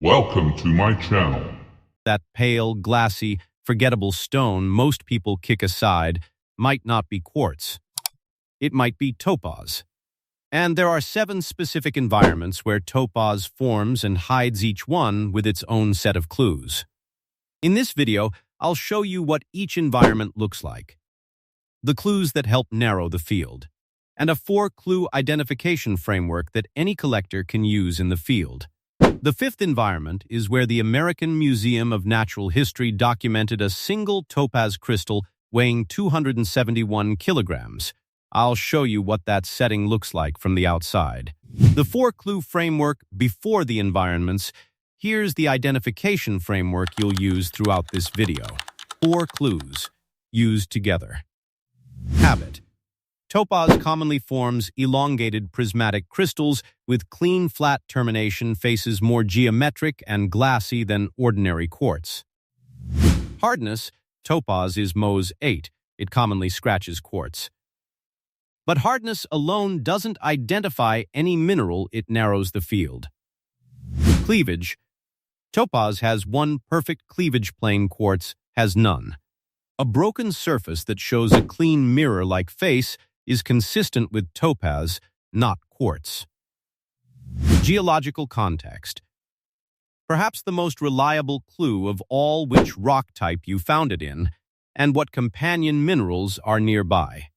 Welcome to my channel. That pale, glassy, forgettable stone most people kick aside might not be quartz. It might be topaz. And there are 7 specific environments where topaz forms and hides each one with its own set of clues. In this video, I'll show you what each environment looks like, the clues that help narrow the field, and a 4-clue identification framework that any collector can use in the field. The 5th environment is where the American Museum of Natural History documented a single topaz crystal weighing 271 kilograms. I'll show you what that setting looks like from the outside. The 4-clue framework before the environments. Here's the identification framework you'll use throughout this video. 4 clues used together. Habit. Topaz commonly forms elongated prismatic crystals with clean, flat termination, faces more geometric and glassy than ordinary quartz. Hardness. Topaz is Mohs 8. It commonly scratches quartz. But hardness alone doesn't identify any mineral, it narrows the field. Cleavage. Topaz has one perfect cleavage plane, quartz has none. A broken surface that shows a clean mirror-like face is consistent with topaz, not quartz. Geological context. Perhaps the most reliable clue of all which rock type you found it in, and what companion minerals are nearby.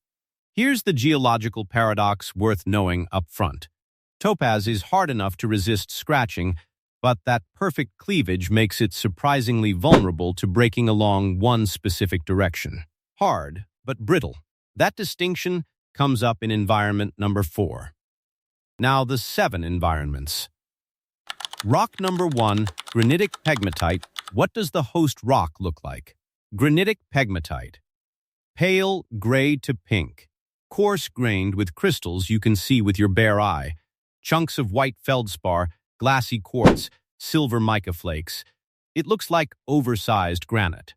Here's the geological paradox worth knowing up front. Topaz is hard enough to resist scratching, but that perfect cleavage makes it surprisingly vulnerable to breaking along one specific direction. Hard, but brittle. That distinction comes up in environment number 4. Now the 7 environments. Rock number 1, granitic pegmatite. What does the host rock look like? Granitic pegmatite. Pale gray to pink. Coarse-grained with crystals you can see with your bare eye. Chunks of white feldspar, glassy quartz, silver mica flakes. It looks like oversized granite.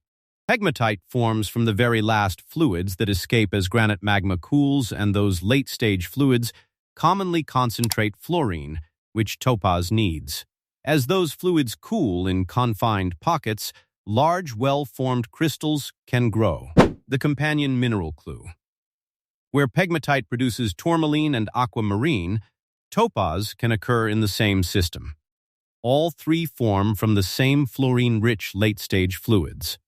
Pegmatite forms from the very last fluids that escape as granite magma cools, and those late-stage fluids commonly concentrate fluorine, which topaz needs. As those fluids cool in confined pockets, large, well-formed crystals can grow. The companion mineral clue. Where pegmatite produces tourmaline and aquamarine, topaz can occur in the same system. All 3 form from the same fluorine-rich late-stage fluids.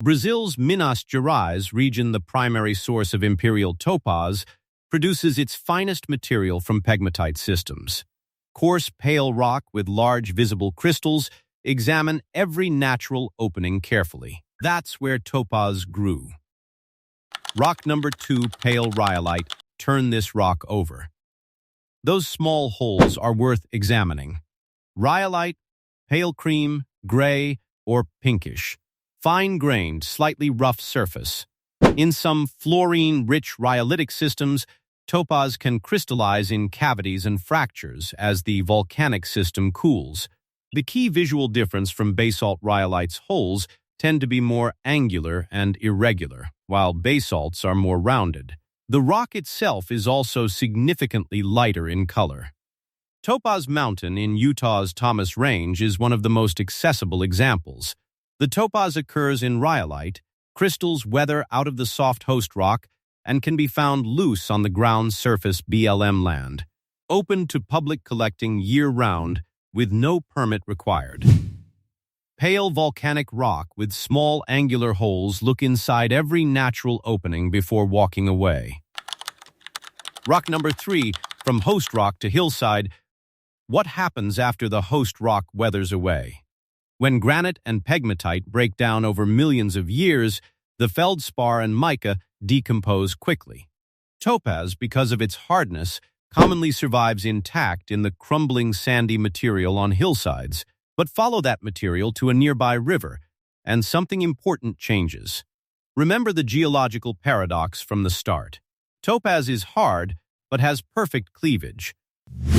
Brazil's Minas Gerais region, the primary source of imperial topaz, produces its finest material from pegmatite systems. Coarse, pale rock with large visible crystals. Examine every natural opening carefully. That's where topaz grew. Rock number 2, pale rhyolite. Turn this rock over. Those small holes are worth examining. Rhyolite, pale cream, gray, or pinkish. Fine-grained, slightly rough surface. In some fluorine-rich rhyolitic systems, topaz can crystallize in cavities and fractures as the volcanic system cools. The key visual difference from basalt rhyolite's holes tend to be more angular and irregular, while basalts are more rounded. The rock itself is also significantly lighter in color. Topaz Mountain in Utah's Thomas Range is one of the most accessible examples. The topaz occurs in rhyolite. Crystals weather out of the soft host rock and can be found loose on the ground surface BLM land, open to public collecting year-round with no permit required. Pale volcanic rock with small angular holes. Look inside every natural opening before walking away. Rock number 3, from host rock to hillside. What happens after the host rock weathers away? When granite and pegmatite break down over millions of years, the feldspar and mica decompose quickly. Topaz, because of its hardness, commonly survives intact in the crumbling sandy material on hillsides. But follow that material to a nearby river, and something important changes. Remember the geological paradox from the start. Topaz is hard, but has perfect cleavage.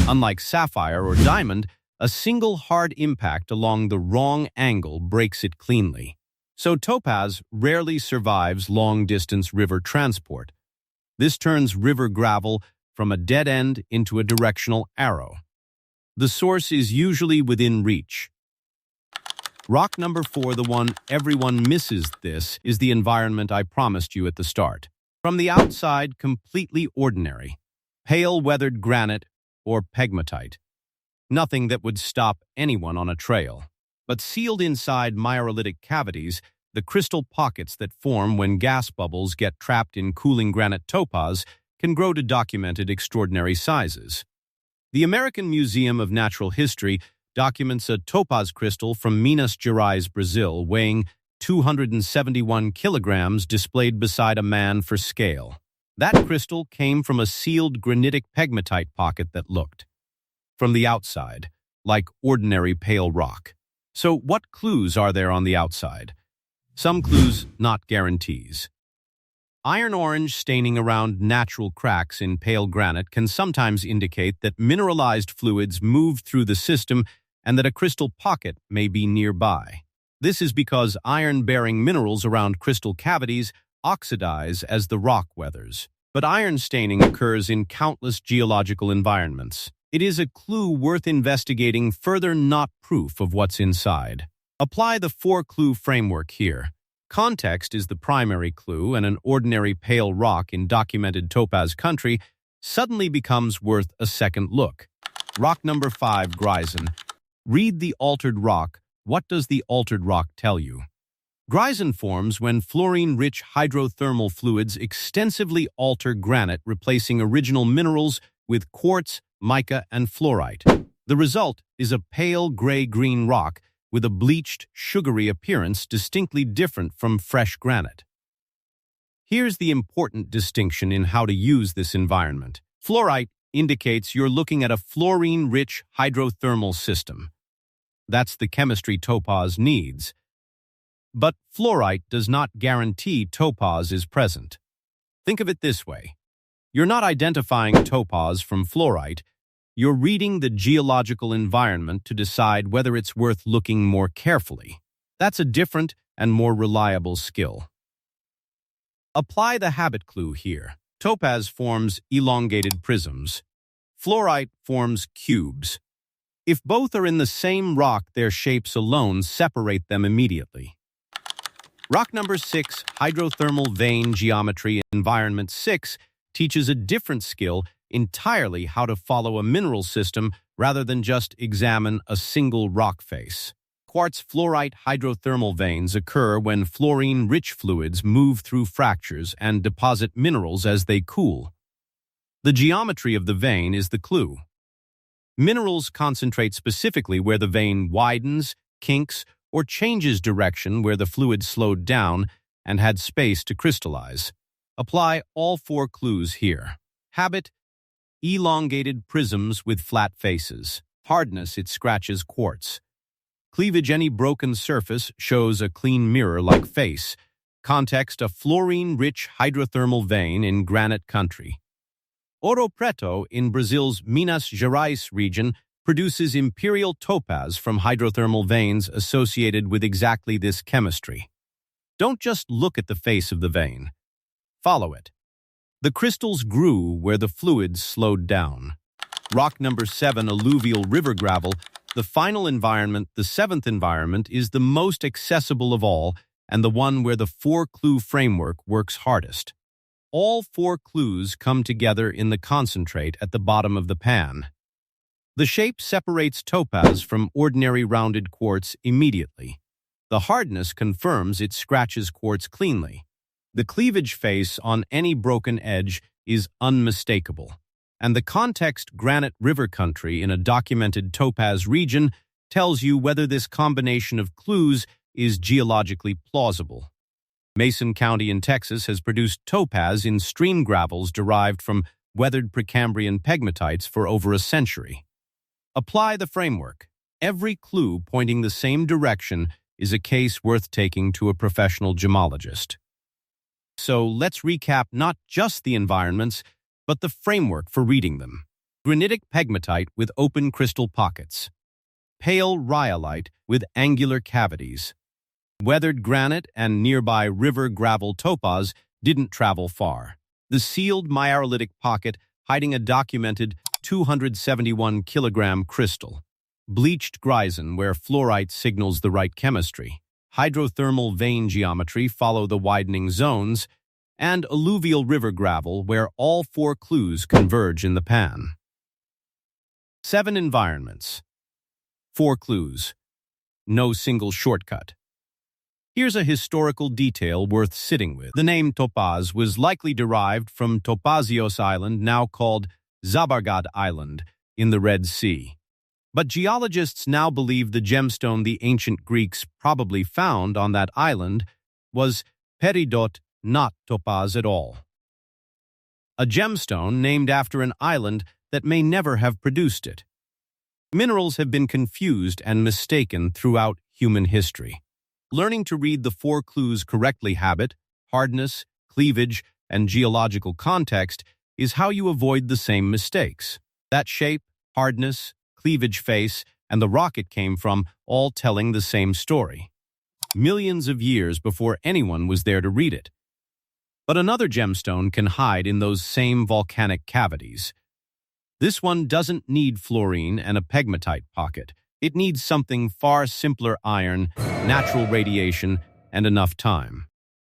Unlike sapphire or diamond, a single hard impact along the wrong angle breaks it cleanly. So topaz rarely survives long-distance river transport. This turns river gravel from a dead end into a directional arrow. The source is usually within reach. Rock number 4, the one everyone misses this, is the environment I promised you at the start. From the outside, completely ordinary. Pale weathered granite or pegmatite. Nothing that would stop anyone on a trail. But sealed inside myorolitic cavities, the crystal pockets that form when gas bubbles get trapped in cooling granite topaz can grow to documented extraordinary sizes. The American Museum of Natural History documents a topaz crystal from Minas Gerais, Brazil, weighing 271 kilograms displayed beside a man for scale. That crystal came from a sealed granitic pegmatite pocket that looked, from the outside, like ordinary pale rock. So what clues are there on the outside? Some clues, not guarantees. Iron orange staining around natural cracks in pale granite can sometimes indicate that mineralized fluids move through the system and that a crystal pocket may be nearby. This is because iron-bearing minerals around crystal cavities oxidize as the rock weathers. But iron staining occurs in countless geological environments. It is a clue worth investigating further, not proof of what's inside. Apply the 4-clue framework here. Context is the primary clue, and an ordinary pale rock in documented topaz country suddenly becomes worth a second look. Rock number 5, Greisen. Read the altered rock. What does the altered rock tell you? Greisen forms when fluorine-rich hydrothermal fluids extensively alter granite, replacing original minerals with quartz, mica, and fluorite. The result is a pale gray-green rock with a bleached, sugary appearance distinctly different from fresh granite. Here's the important distinction in how to use this environment. Fluorite indicates you're looking at a fluorine-rich hydrothermal system. That's the chemistry topaz needs. But fluorite does not guarantee topaz is present. Think of it this way. You're not identifying topaz from fluorite. You're reading the geological environment to decide whether it's worth looking more carefully. That's a different and more reliable skill. Apply the habit clue here. Topaz forms elongated prisms. Fluorite forms cubes. If both are in the same rock, their shapes alone separate them immediately. Rock number 6, hydrothermal vein geometry. Environment 6 teaches a different skill entirely, how to follow a mineral system rather than just examine a single rock face. Quartz fluorite hydrothermal veins occur when fluorine-rich fluids move through fractures and deposit minerals as they cool. The geometry of the vein is the clue. Minerals concentrate specifically where the vein widens, kinks, or changes direction where the fluid slowed down and had space to crystallize. Apply all 4 clues here. Habit: elongated prisms with flat faces. Hardness: it scratches quartz. Cleavage: any broken surface shows a clean mirror-like face. Context: a fluorine-rich hydrothermal vein in granite country. Ouro Preto in Brazil's Minas Gerais region produces imperial topaz from hydrothermal veins associated with exactly this chemistry. Don't just look at the face of the vein. Follow it. The crystals grew where the fluids slowed down. Rock number 7, alluvial river gravel. The final environment, the 7th environment, is the most accessible of all and the one where the 4-clue framework works hardest. All 4 clues come together in the concentrate at the bottom of the pan. The shape separates topaz from ordinary rounded quartz immediately. The hardness confirms it scratches quartz cleanly. The cleavage face on any broken edge is unmistakable. And the context granite river country in a documented topaz region tells you whether this combination of clues is geologically plausible. Mason County in Texas has produced topaz in stream gravels derived from weathered Precambrian pegmatites for over a century. Apply the framework. Every clue pointing the same direction is a case worth taking to a professional gemologist. So let's recap not just the environments, but the framework for reading them. Granitic pegmatite with open crystal pockets. Pale rhyolite with angular cavities. Weathered granite and nearby river gravel topaz didn't travel far. The sealed myorolitic pocket hiding a documented 271-kilogram crystal. Bleached Greisen, where fluorite signals the right chemistry. Hydrothermal vein geometry follow the widening zones, and alluvial river gravel, where all 4 clues converge in the pan. 7 environments. 4 clues. No single shortcut. Here's a historical detail worth sitting with. The name Topaz was likely derived from Topazios Island, now called Zabargad Island, in the Red Sea. But geologists now believe the gemstone the ancient Greeks probably found on that island was peridot, not topaz at all. A gemstone named after an island that may never have produced it. Minerals have been confused and mistaken throughout human history. Learning to read the 4 clues correctly, habit, hardness, cleavage, and geological context, is how you avoid the same mistakes. That shape, hardness, cleavage face, and the rock it came from, all telling the same story. Millions of years before anyone was there to read it. But another gemstone can hide in those same volcanic cavities. This one doesn't need fluorine and a pegmatite pocket. It needs something far simpler: iron, natural radiation, and enough time.